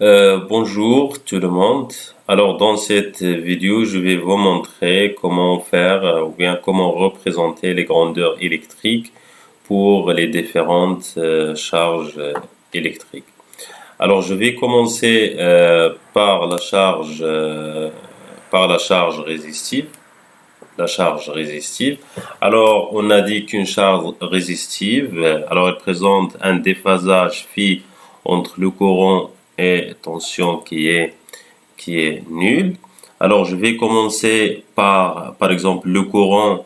Bonjour tout le monde. Alors dans cette vidéo, je vais vous montrer comment faire ou bien comment représenter les grandeurs électriques pour les différentes charges électriques. Alors je vais commencer par la charge résistive. La charge résistive. Alors on a dit qu'une charge résistive, alors elle présente un déphasage phi entre le courant et tension qui est nul. Alors je vais commencer par exemple le courant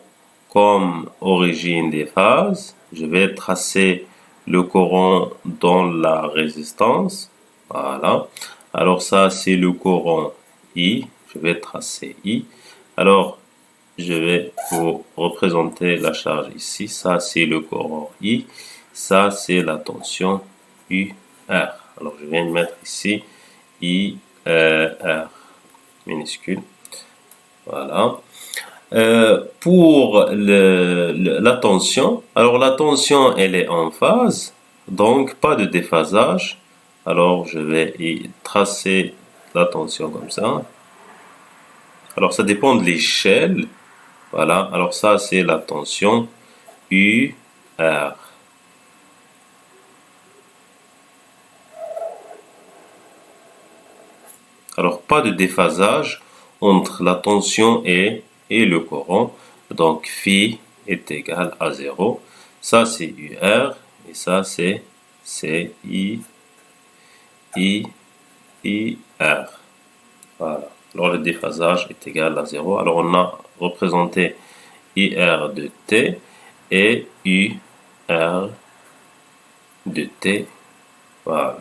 comme origine des phases. Je vais tracer le courant dans la résistance. Voilà. Alors ça c'est le courant I. Je vais tracer I. Alors je vais vous représenter la charge ici. Ça c'est le courant I. Ça c'est la tension UR. Alors je vais mettre ici IR minuscule. Voilà. Pour la tension, alors la tension elle est en phase, donc pas de déphasage. Alors je vais y tracer la tension comme ça. Alors ça dépend de l'échelle. Voilà, alors ça c'est la tension UR. Alors pas de déphasage entre la tension et le courant. Donc phi est égal à 0. Ça c'est UR et ça c'est I R. Voilà. Alors le déphasage est égal à 0. Alors on a représenté IR de T et UR de T. Voilà.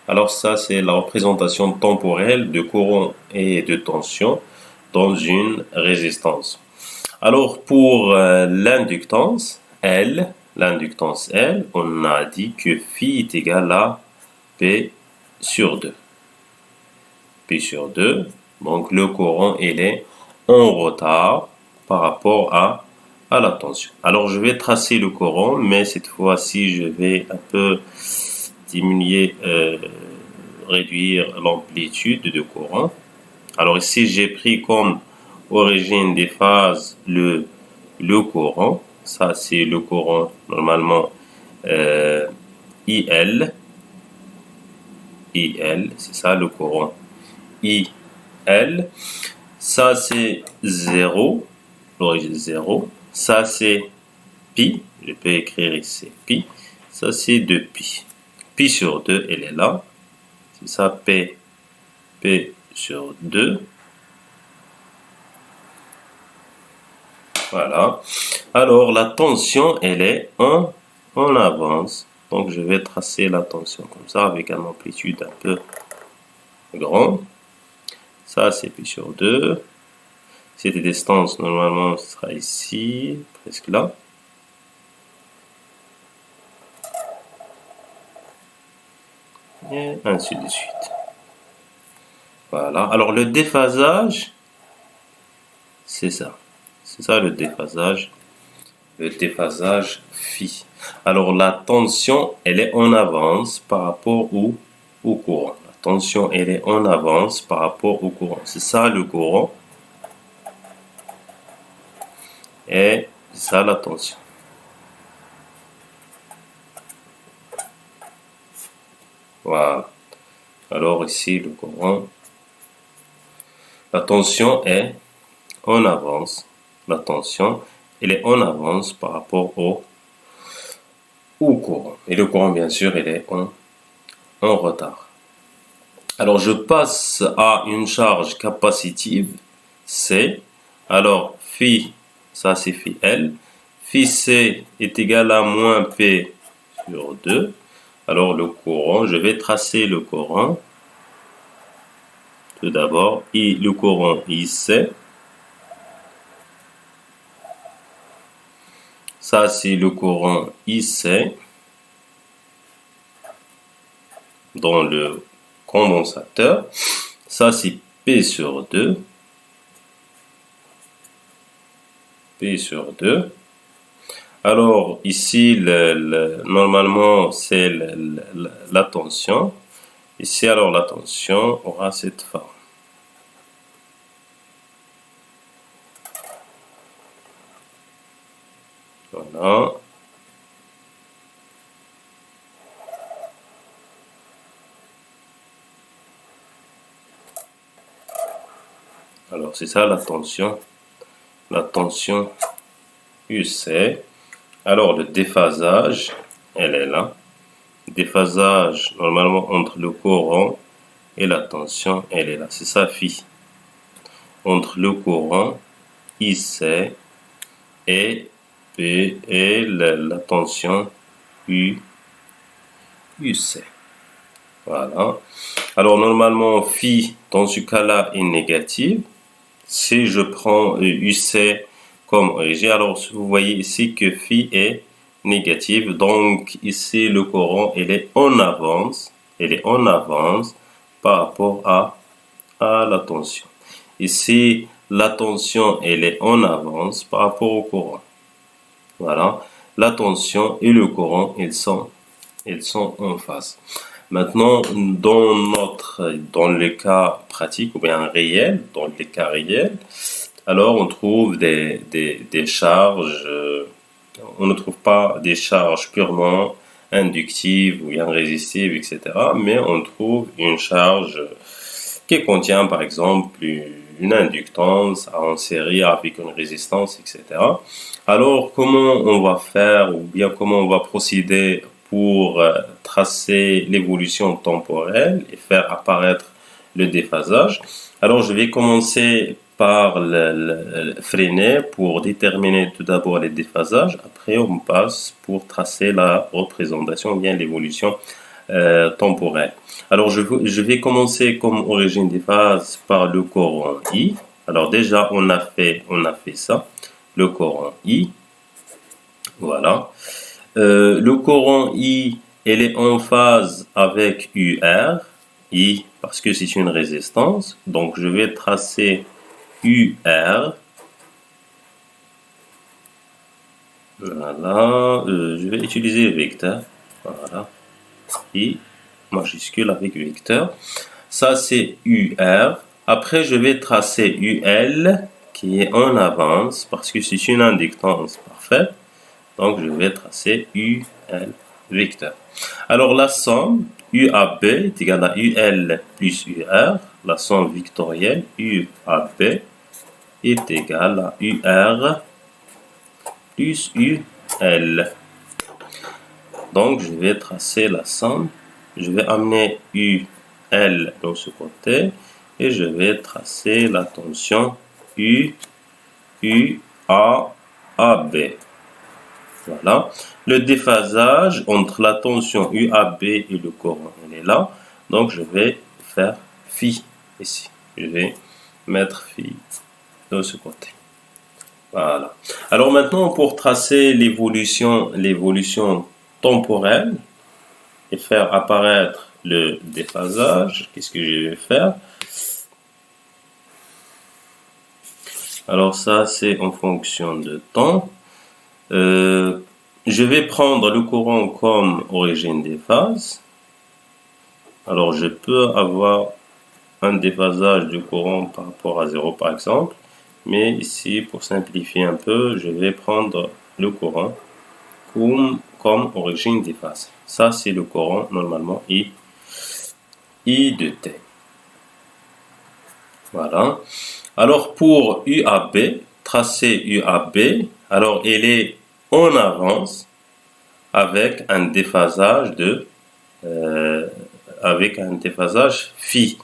Alors ça, c'est la représentation temporelle de courant et de tension dans une résistance. Alors pour l'inductance L, on a dit que phi est égal à P sur 2. P sur 2, donc le courant il est en retard par rapport à la tension. Alors je vais tracer le courant, mais cette fois-ci je vais un peu diminuer, réduire l'amplitude de courant. Alors ici j'ai pris comme origine des phases le courant. Ça c'est le courant normalement IL. C'est ça le courant IL. Ça c'est 0, l'origine 0. Ça c'est pi, je peux écrire ici pi. Ça c'est 2pi. Pi sur 2, elle est là. C'est ça P sur 2. Voilà. Alors la tension, elle est en avance. Donc je vais tracer la tension comme ça avec une amplitude un peu grande. Ça c'est P sur 2. Cette distance normalement ce sera ici, presque là. Et ainsi de suite. Voilà. Alors le déphasage, c'est ça. C'est ça le déphasage. Le déphasage phi. Alors la tension, elle est en avance par rapport au courant. La tension, elle est en avance par rapport au courant. C'est ça le courant. Et c'est ça la tension. Voilà. Alors ici, le courant. La tension est en avance. La tension, elle est en avance par rapport au courant. Et le courant, bien sûr, il est en retard. Alors, je passe à une charge capacitive, C. Alors, phi, ça c'est phi L. Phi C est égal à moins P sur 2. Alors, le courant, je vais tracer le courant. Tout d'abord, le courant IC. Ça, c'est le courant IC dans le condensateur. Ça, c'est P sur 2. P sur 2. Alors, ici, normalement, c'est la tension. Ici, alors, la tension aura cette forme. Voilà. Alors, c'est ça la tension UC. Alors, le déphasage, elle est là. Déphasage, normalement, entre le courant et la tension, elle est là. C'est ça, phi. Entre le courant IC et la tension UC. Voilà. Alors, normalement, phi, dans ce cas-là, est négative. Si je prends UC comme origine, alors vous voyez ici que phi est négative. Donc, ici, le courant, il est en avance. Il est en avance par rapport à la tension. Ici, la tension, elle est en avance par rapport au courant. Voilà. La tension et le courant, ils sont en phase. Maintenant, dans le cas pratique ou bien réel, dans les cas réels, alors on trouve des charges, on ne trouve pas des charges purement inductives ou bien résistives, etc. Mais on trouve une charge qui contient par exemple une inductance en série avec une résistance, etc. Alors, comment on va faire ou bien comment on va procéder pour tracer l'évolution temporelle et faire apparaître le déphasage? Alors, je vais commencer par le freiner pour déterminer tout d'abord les déphasages. Après, on passe pour tracer la représentation, bien l'évolution temporelle. Alors, je vais commencer comme origine des phases par le courant I. Alors, déjà, on a fait ça. Le courant I. Voilà. Le courant I, elle est en phase avec UR. I, parce que c'est une résistance. Donc, je vais tracer UR. Voilà. Je vais utiliser le vecteur. Voilà. I majuscule avec vecteur. Ça, c'est UR. Après, je vais tracer UL qui est en avance parce que c'est une inductance parfaite. Donc, je vais tracer UL vecteur. Alors, la somme UAB est égale à UL plus UR. La somme vectorielle UAB est égale à UR plus UL. Donc, je vais tracer la somme. Je vais amener UL de ce côté et je vais tracer la tension UAB. Voilà. Le déphasage entre la tension UAB et le courant, elle est là. Donc, je vais faire phi ici. Je vais mettre phi de ce côté. Voilà. Alors maintenant, pour tracer l'évolution temporelle et faire apparaître le déphasage, qu'est-ce que je vais faire? Alors ça, c'est en fonction de temps. Je vais prendre le courant comme origine des phases. Alors, je peux avoir un déphasage du courant par rapport à 0, par exemple. Mais ici, pour simplifier un peu, je vais prendre le courant comme origine des phases. Ça, c'est le courant, normalement, I de T. Voilà. Alors, pour UAB, tracer UAB, alors, elle est en avance avec un déphasage avec un déphasage phi.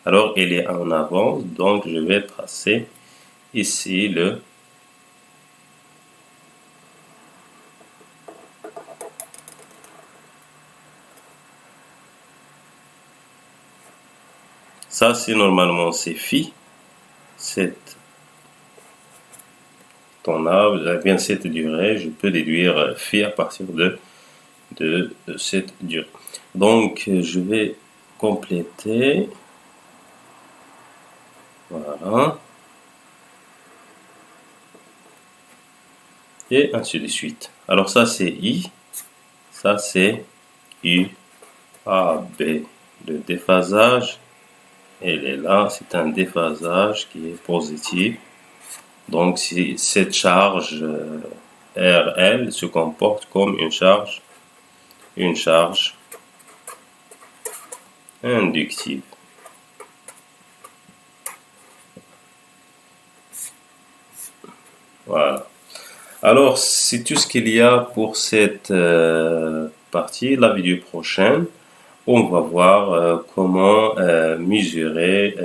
Alors, elle est en avance, donc je vais tracer ici le ça, c'est normalement c'est phi, cette bien cette durée, je peux déduire phi à partir de cette durée. Donc, je vais compléter. Voilà. Et ainsi de suite. Alors ça, c'est I. Ça, c'est U, A, B, Le déphasage, elle est là, c'est un déphasage qui est positif. Donc, si cette charge RL se comporte comme une charge inductive. Voilà. Alors, c'est tout ce qu'il y a pour cette partie. La vidéo prochaine, on va voir comment mesurer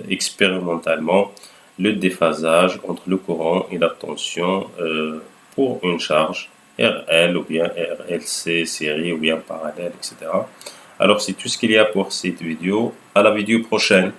expérimentalement le déphasage entre le courant et la tension pour une charge RL ou bien RLC série ou bien parallèle, etc. Alors, c'est tout ce qu'il y a pour cette vidéo. À la vidéo prochaine.